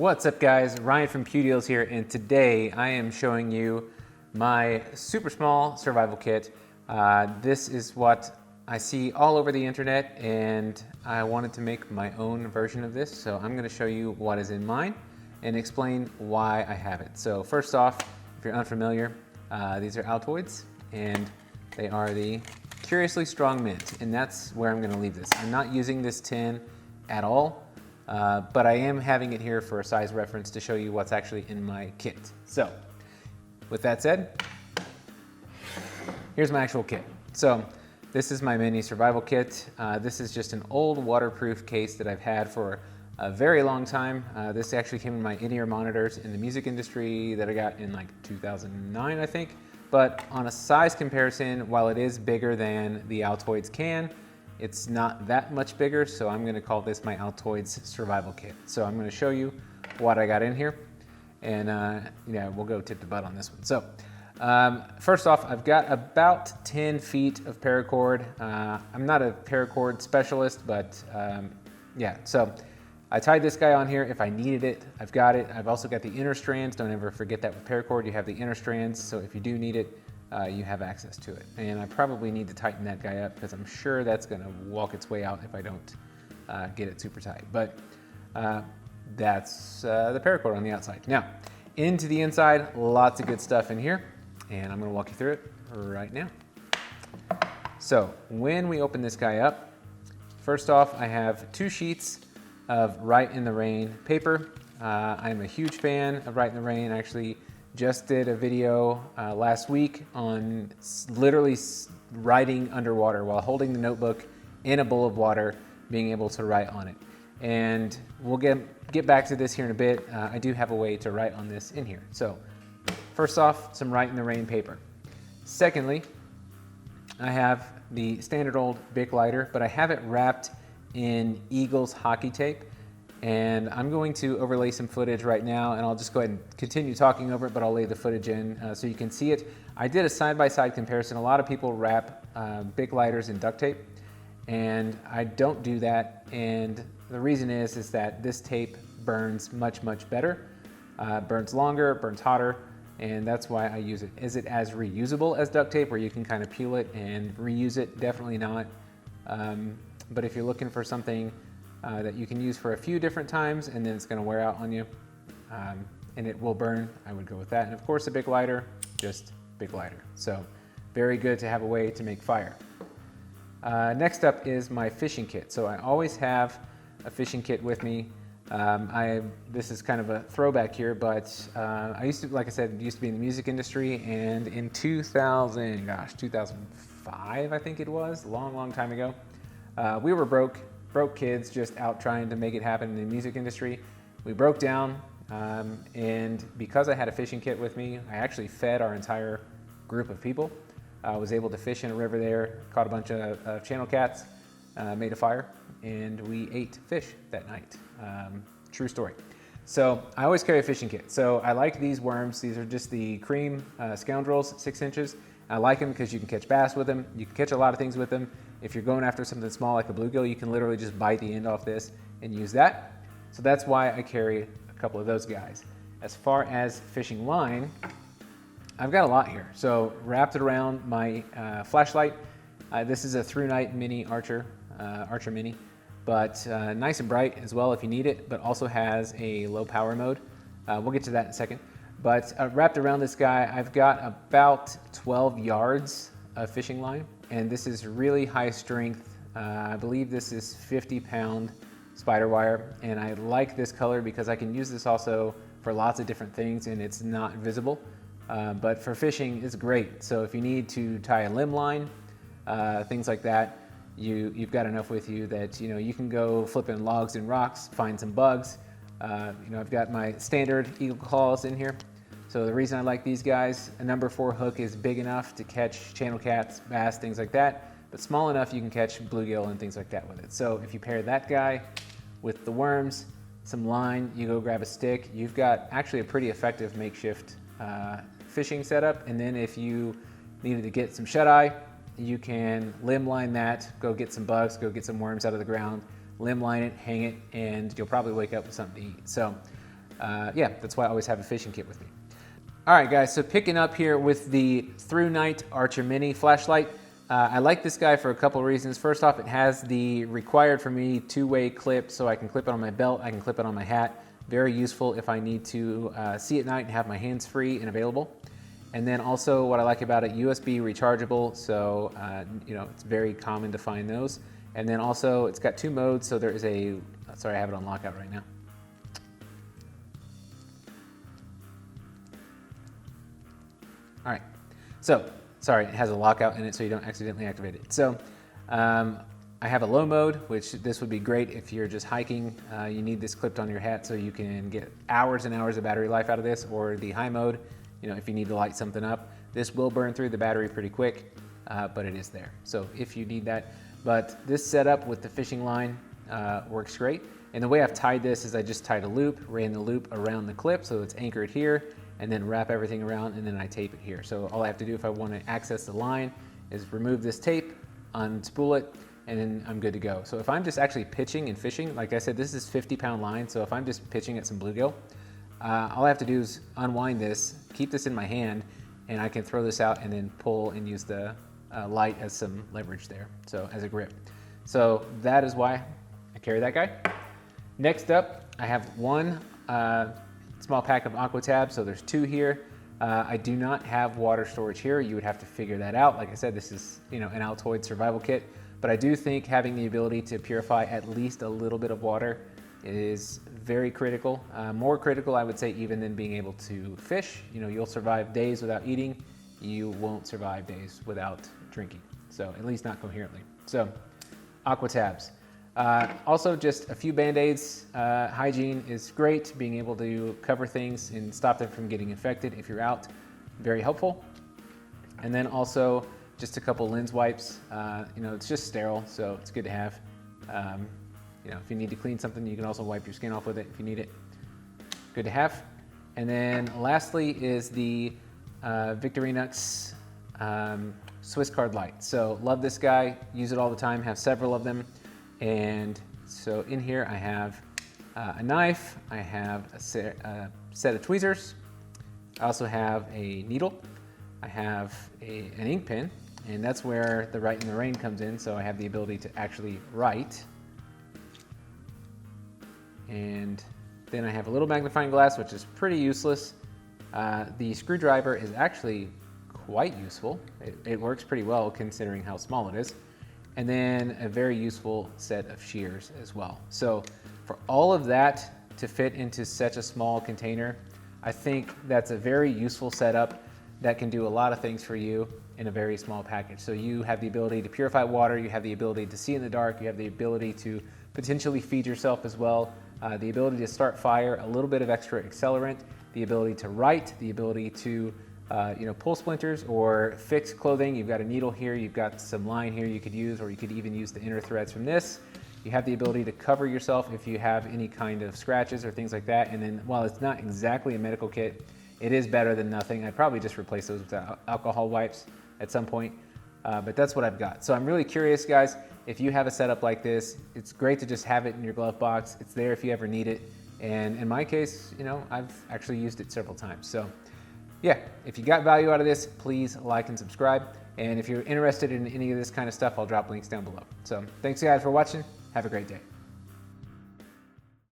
What's up guys, Ryan from QDeals here, and today I am showing you my super small survival kit. This is what I see all over the internet and I wanted to make my own version of this, so I'm going to show you what is in mine and explain why I have it. So first off, if you're unfamiliar, these are Altoids and they are the Curiously Strong Mint, and that's where I'm going to leave this. I'm not using this tin at all. But I am having it here for a size reference to show you what's actually in my kit. So, with that said, here's my actual kit. So, this is my mini survival kit. This is just an old waterproof case that I've had for a very long time. This actually came in my in-ear monitors in the music industry that I got in like 2009, I think. But on a size comparison, while it is bigger than the Altoids can, it's not that much bigger, so I'm going to call this my Altoids survival kit. So I'm going to show you what I got in here, and yeah, we'll go tip to butt on this one. So first off, I've got about 10 feet of paracord. I'm not a paracord specialist, but yeah, so I tied this guy on here if I needed it. I've got it. I've also got the inner strands. Don't ever forget that with paracord, you have the inner strands, so if you do need it, you have access to it. And I probably need to tighten that guy up because I'm sure that's gonna walk its way out if I don't get it super tight. But that's the paracord on the outside. Now, into the inside, lots of good stuff in here, and I'm gonna walk you through it right now. So when we open this guy up, first off, I have 2 sheets of Write in the Rain paper. I'm a huge fan of Write in the Rain. Actually, just did a video last week on literally writing underwater while holding the notebook in a bowl of water, being able to write on it. And we'll get back to this here in a bit. I do have a way to write on this in here. So first off, some Write in the Rain paper. Secondly, I have the standard old Bic lighter, but I have it wrapped in Eagles hockey tape. And I'm going to overlay some footage right now, and I'll just go ahead and continue talking over it, but I'll lay the footage in so you can see it. I did a side-by-side comparison. A lot of people wrap Bic lighters in duct tape, and I don't do that. And the reason is that this tape burns much, much better, burns longer, burns hotter, and that's why I use it. Is it as reusable as duct tape where you can kind of peel it and reuse it? Definitely not. But if you're looking for something that you can use for a few different times and then it's going to wear out on you and it will burn, I would go with that. And of course a Bic lighter, just Bic lighter. So very good to have a way to make fire. Next up is my fishing kit. So I always have a fishing kit with me. This is kind of a throwback here, but I used to, like I said, used to be in the music industry, and in 2005 I think it was, a long time ago, we were broke kids just out trying to make it happen in the music industry. We broke down, and because I had a fishing kit with me, I actually fed our entire group of people. I was able to fish in a river there, caught a bunch of channel cats, made a fire, and we ate fish that night. True story. So I always carry a fishing kit. So I like these worms. These are just the cream scoundrels, 6 inches. I like them because you can catch bass with them. You can catch a lot of things with them. If you're going after something small like a bluegill, you can literally just bite the end off this and use that. So that's why I carry a couple of those guys. As far as fishing line, I've got a lot here. So wrapped it around my flashlight. This is a through night mini Archer Mini, but nice and bright as well if you need it, but also has a low power mode. We'll get to that in a second. But wrapped around this guy, I've got about 12 yards of fishing line, and this is really high strength. I believe this is 50-pound spider wire, and I like this color because I can use this also for lots of different things and it's not visible. But for fishing, it's great. So if you need to tie a limb line, things like that, you've got enough with you that you can go flipping logs and rocks, find some bugs. I've got my standard eagle claws in here. So the reason I like these guys, a number 4 hook is big enough to catch channel cats, bass, things like that, but small enough you can catch bluegill and things like that with it. So if you pair that guy with the worms, some line, you go grab a stick, you've got actually a pretty effective makeshift fishing setup. And then if you needed to get some shut-eye, you can limb line that, go get some bugs, go get some worms out of the ground, limb line it, hang it, and you'll probably wake up with something to eat. So yeah, that's why I always have a fishing kit with me. All right, guys, so picking up here with the Through Night Archer Mini flashlight. I like this guy for a couple of reasons. First off, it has the required for me two-way clip, so I can clip it on my belt, I can clip it on my hat. Very useful if I need to see at night and have my hands free and available. And then also what I like about it, USB rechargeable, so you know, it's very common to find those. And then also it's got 2 modes, so there is a, sorry, I have it on lockout right now. All right, so sorry, it has a lockout in it so you don't accidentally activate it. So I have a low mode, which this would be great if you're just hiking. You need this clipped on your hat so you can get hours and hours of battery life out of this, or the high mode, you know, if you need to light something up. This will burn through the battery pretty quick, but it is there. So if you need that, but this setup with the fishing line works great. And the way I've tied this is I just tied a loop, ran the loop around the clip so it's anchored here, and then wrap everything around, and then I tape it here. So all I have to do if I want to access the line is remove this tape, unspool it, and then I'm good to go. So if I'm just actually pitching and fishing, like I said, this is 50-pound line, so if I'm just pitching at some bluegill, all I have to do is unwind this, keep this in my hand, and I can throw this out and then pull and use the light as some leverage there, so as a grip. So that is why I carry that guy. Next up, I have one small pack of aqua tabs, so there's 2 here. I do not have water storage here. You would have to figure that out. Like I said, this is, you know, an Altoids survival kit, but I do think having the ability to purify at least a little bit of water is very critical. More critical, I would say, even than being able to fish. You know, you'll survive days without eating. You won't survive days without drinking. So at least not coherently. So aqua tabs. Also just a few Band-Aids. Hygiene is great, being able to cover things and stop them from getting infected if you're out, very helpful. And then also just a couple lens wipes. You know, it's just sterile, so it's good to have. You know, if you need to clean something, you can also wipe your skin off with it if you need it. Good to have. And then lastly is the Victorinox Swiss Card Light. So love this guy, use it all the time, have several of them. And so in here I have a knife, I have a set of tweezers, I also have a needle, I have an ink pen, and that's where the Write in the Rain comes in, so I have the ability to actually write. And then I have a little magnifying glass, which is pretty useless. The screwdriver is actually quite useful. It works pretty well considering how small it is. And then a very useful set of shears as well. So for all of that to fit into such a small container, I think that's a very useful setup that can do a lot of things for you in a very small package. So you have the ability to purify water, you have the ability to see in the dark, you have the ability to potentially feed yourself as well, the ability to start fire, a little bit of extra accelerant, the ability to write, the ability to you know, pull splinters or fix clothing. You've got a needle here, you've got some line here you could use, or you could even use the inner threads from this. You have the ability to cover yourself if you have any kind of scratches or things like that. And then while it's not exactly a medical kit, it is better than nothing. I'd probably just replace those with alcohol wipes at some point, but that's what I've got. So I'm really curious, guys, if you have a setup like this, it's great to just have it in your glove box. It's there if you ever need it. And in my case, you know, I've actually used it several times. So yeah, if you got value out of this, please like and subscribe. And if you're interested in any of this kind of stuff, I'll drop links down below. So thanks guys for watching. Have a great day.